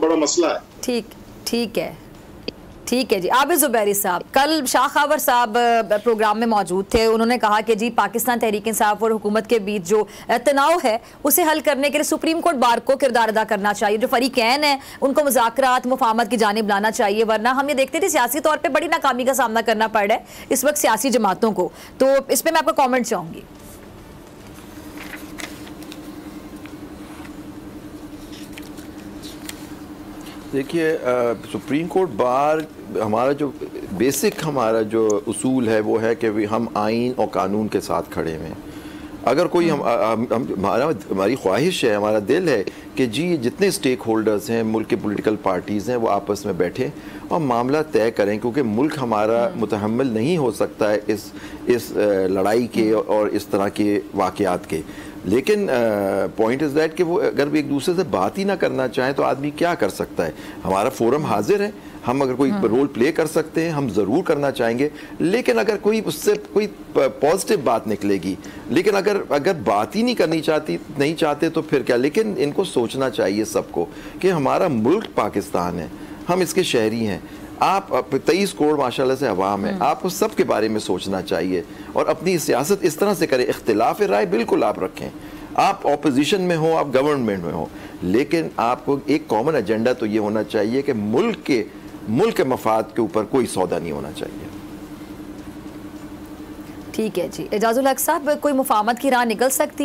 बड़ा मसला है। ठीक ठीक है, ठीक है जी। आबिद ज़ुबैरी साहब, कल शाह खावर साहब प्रोग्राम में मौजूद थे, उन्होंने कहा कि जी पाकिस्तान तहरीक इंसाफ और हुकूमत के बीच जो तनाव है उसे हल करने के लिए सुप्रीम कोर्ट बार को किरदार अदा करना चाहिए, जो फरीकैन है उनको मुज़ाकरात मुफाहमत की जानिब लाना चाहिए, वरना हम ये देखते थे सियासी तौर पर बड़ी नाकामी का सामना करना पड़ रहा है इस वक्त सियासी जमातों को। तो इस पर मैं आपका कॉमेंट चाहूँगी। देखिए, सुप्रीम कोर्ट बार हमारा जो बेसिक हमारा जो उसूल है वो है कि हम आइन और कानून के साथ खड़े हैं। अगर कोई हमारी ख्वाहिश है, हमारा दिल है कि जी जितने स्टेक होल्डर्स हैं, मुल्क के पॉलिटिकल पार्टीज़ हैं, वो आपस में बैठें और मामला तय करें, क्योंकि मुल्क हमारा मुतहम्मिल नहीं हो सकता है इस लड़ाई के और इस तरह के वाक़यात के। लेकिन पॉइंट इज़ दैट कि वो अगर एक दूसरे से बात ही ना करना चाहें तो आदमी क्या कर सकता है। हमारा फोरम हाजिर है, हम अगर कोई रोल प्ले कर सकते हैं हम ज़रूर करना चाहेंगे, लेकिन अगर कोई उससे कोई पॉजिटिव बात निकलेगी, लेकिन अगर बात ही नहीं चाहते तो फिर क्या। लेकिन इनको सोचना चाहिए सबको कि हमारा मुल्क पाकिस्तान है, हम इसके शहरी हैं। आप 23 करोड़ माशाल्लाह से अवाम है, आपको सब के बारे में सोचना चाहिए और अपनी सियासत इस तरह से करें। इख्तिलाफ राय बिल्कुल आप रखें, आप ऑपोजिशन में हो, आप गवर्नमेंट में हो, लेकिन आपको एक कॉमन एजेंडा तो ये होना चाहिए कि मुल्क के मफाद के ऊपर कोई सौदा नहीं होना चाहिए। ठीक है जी। एजाजुल हक साहब, कोई मुफाहमत की राह निकल सकती है?